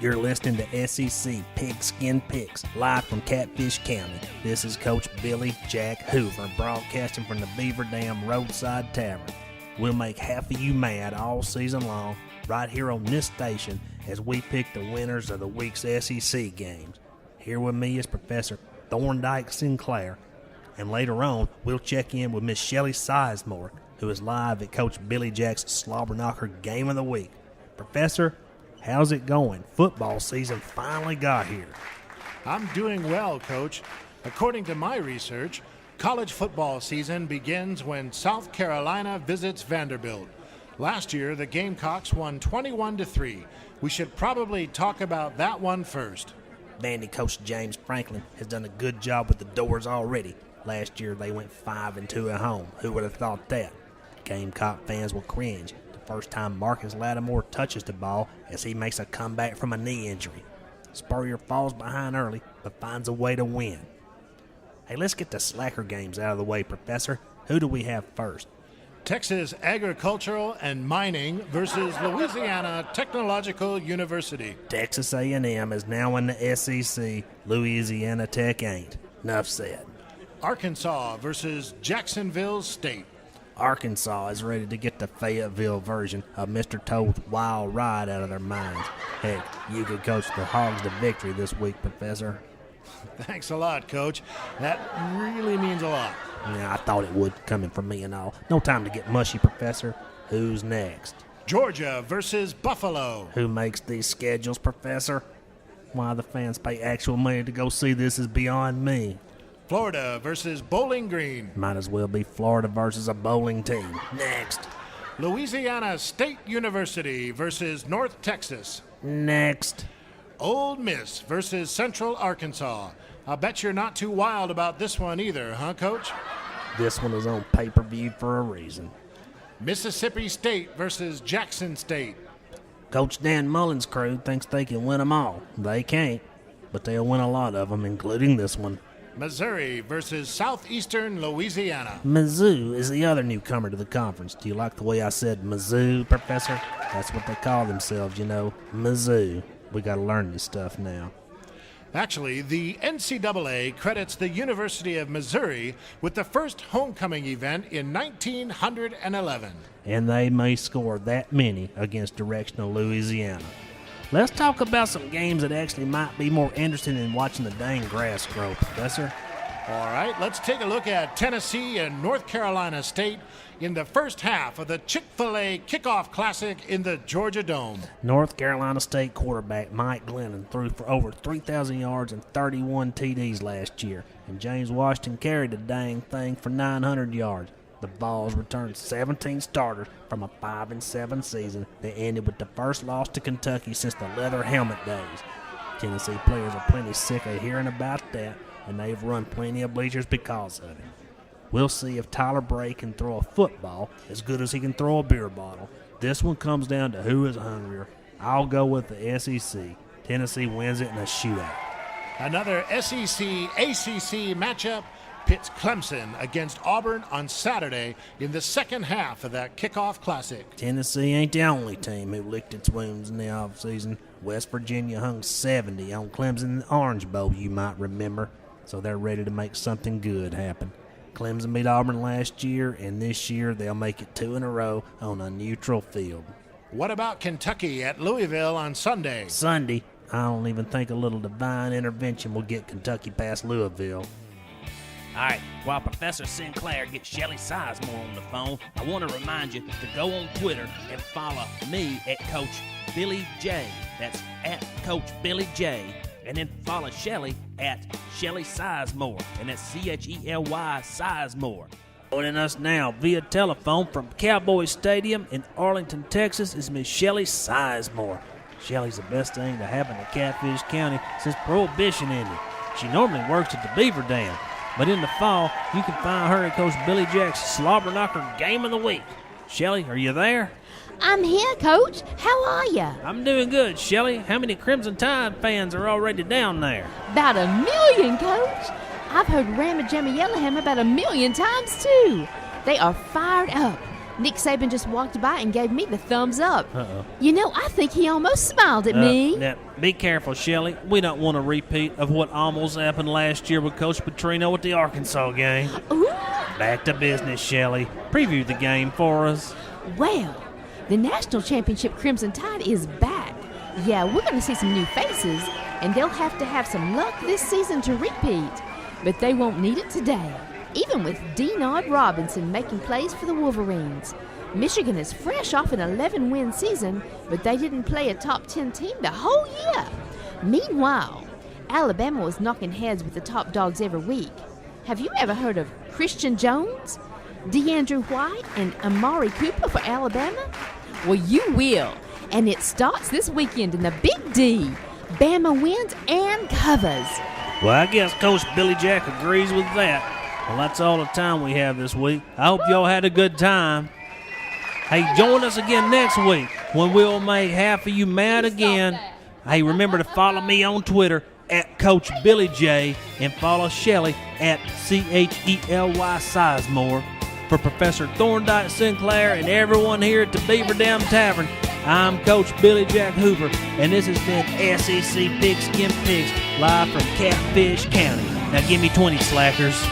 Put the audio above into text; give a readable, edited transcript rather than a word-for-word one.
You're listening to SEC Pigskin Picks, live from Catfish County. This is Coach Billy Jack Hoover, broadcasting from the Beaver Dam Roadside Tavern. We'll make half of you mad all season long, right here on this station, as we pick the winners of the week's SEC games. Here with me is Professor Thorndike Sinclair, and later on, we'll check in with Miss Shelly Sizemore, who is live at Coach Billy Jack's Slobberknocker Game of the Week. Professor, how's it going? Football season finally got here. I'm doing well, Coach. According to my research, college football season begins when South Carolina visits Vanderbilt. Last year, the Gamecocks won 21-3. We should probably talk about that one first. Vandy coach James Franklin has done a good job with the Doors already. Last year, they went 5-2 at home. Who would have thought that? Gamecock fans will cringe the first time Marcus Lattimore touches the ball as he makes a comeback from a knee injury. Spurrier falls behind early, but finds a way to win. Hey, let's get the slacker games out of the way, Professor. Who do we have first? Texas Agricultural and Mining versus Louisiana Technological University. Texas A&M is now in the SEC. Louisiana Tech ain't. Enough said. Arkansas versus Jacksonville State. Arkansas is ready to get the Fayetteville version of Mr. Toad's wild ride out of their minds. Heck, you could coach the Hogs to victory this week, Professor. Thanks a lot, Coach. That really means a lot. Yeah, I thought it would, coming from me and all. No time to get mushy, Professor. Who's next? Georgia versus Buffalo. Who makes these schedules, Professor? Why the fans pay actual money to go see this is beyond me. Florida versus Bowling Green. Might as well be Florida versus a bowling team. Next. Louisiana State University versus North Texas. Next. Ole Miss versus Central Arkansas. I bet you're not too wild about this one either, huh, Coach? This one is on pay-per-view for a reason. Mississippi State versus Jackson State. Coach Dan Mullen's crew thinks they can win them all. They can't, but they'll win a lot of them, including this one. Missouri versus Southeastern Louisiana. Mizzou is the other newcomer to the conference. Do you like the way I said Mizzou, Professor? That's what they call themselves, you know, Mizzou. We got to learn this stuff now. Actually, the NCAA credits the University of Missouri with the first homecoming event in 1911. And they may score that many against directional Louisiana. Let's talk about some games that actually might be more interesting than watching the dang grass grow, Professor. All right, let's take a look at Tennessee and North Carolina State in the first half of the Chick-fil-A Kickoff Classic in the Georgia Dome. North Carolina State quarterback Mike Glennon threw for over 3,000 yards and 31 TDs last year, and James Washington carried the dang thing for 900 yards. The Vols returned 17 starters from a 5-7 season that ended with the first loss to Kentucky since the leather helmet days. Tennessee players are plenty sick of hearing about that, and they've run plenty of bleachers because of it. We'll see if Tyler Bray can throw a football as good as he can throw a beer bottle. This one comes down to who is hungrier. I'll go with the SEC. Tennessee wins it in a shootout. Another SEC-ACC matchup pits Clemson against Auburn on Saturday in the second half of that Kickoff Classic. Tennessee ain't the only team who licked its wounds in the offseason. West Virginia hung 70 on Clemson in the Orange Bowl, you might remember. So they're ready to make something good happen. Clemson beat Auburn last year, and this year they'll make it 2 in a row on a neutral field. What about Kentucky at Louisville on Sunday? Sunday? I don't even think a little divine intervention will get Kentucky past Louisville. All right, while Professor Sinclair gets Shelly Sizemore on the phone, I want to remind you to go on Twitter and follow me at Coach Billy J. That's at Coach Billy J. And then follow Shelly at Shelly Sizemore, and that's C-H-E-L-Y Sizemore. Joining us now via telephone from Cowboy Stadium in Arlington, Texas is Miss Shelly Sizemore. Shelly's the best thing to happen to Catfish County since Prohibition ended. She normally works at the Beaver Dam, but in the fall, you can find her at Coach Billy Jack's Slobberknocker Game of the Week. Shelly, are you there? I'm here, Coach. How are ya? I'm doing good, Shelly. How many Crimson Tide fans are already down there? About 1 million, Coach. I've heard Ramma Jamma Yellowhammer about 1 million times, too. They are fired up. Nick Saban just walked by and gave me the thumbs up. Uh-oh. You know, I think he almost smiled at me. Now, be careful, Shelley. We don't want a repeat of what almost happened last year with Coach Petrino at the Arkansas game. Ooh. Back to business, Shelley. Preview the game for us. Well, the national championship Crimson Tide is back. Yeah, we're going to see some new faces, and they'll have to have some luck this season to repeat. But they won't need it today, even with Denard Robinson making plays for the Wolverines. Michigan is fresh off an 11-win season, but they didn't play a top 10 team the whole year. Meanwhile, Alabama was knocking heads with the top dogs every week. Have you ever heard of Christian Jones, DeAndre White, and Amari Cooper for Alabama? Well, you will, and it starts this weekend in the Big D. Bama wins and covers. Well, I guess Coach Billy Jack agrees with that. Well, that's all the time we have this week. I hope y'all had a good time. Hey, join us again next week when we'll make half of you mad again. Hey, remember to follow me on Twitter at Coach Billy J and follow Shelley at CHELY Sizemore. For Professor Thorndike, Sinclair, and everyone here at the Beaver Dam Tavern, I'm Coach Billy Jack Hoover, and this has been SEC Pigskin Picks live from Catfish County. Now give me 20, slackers.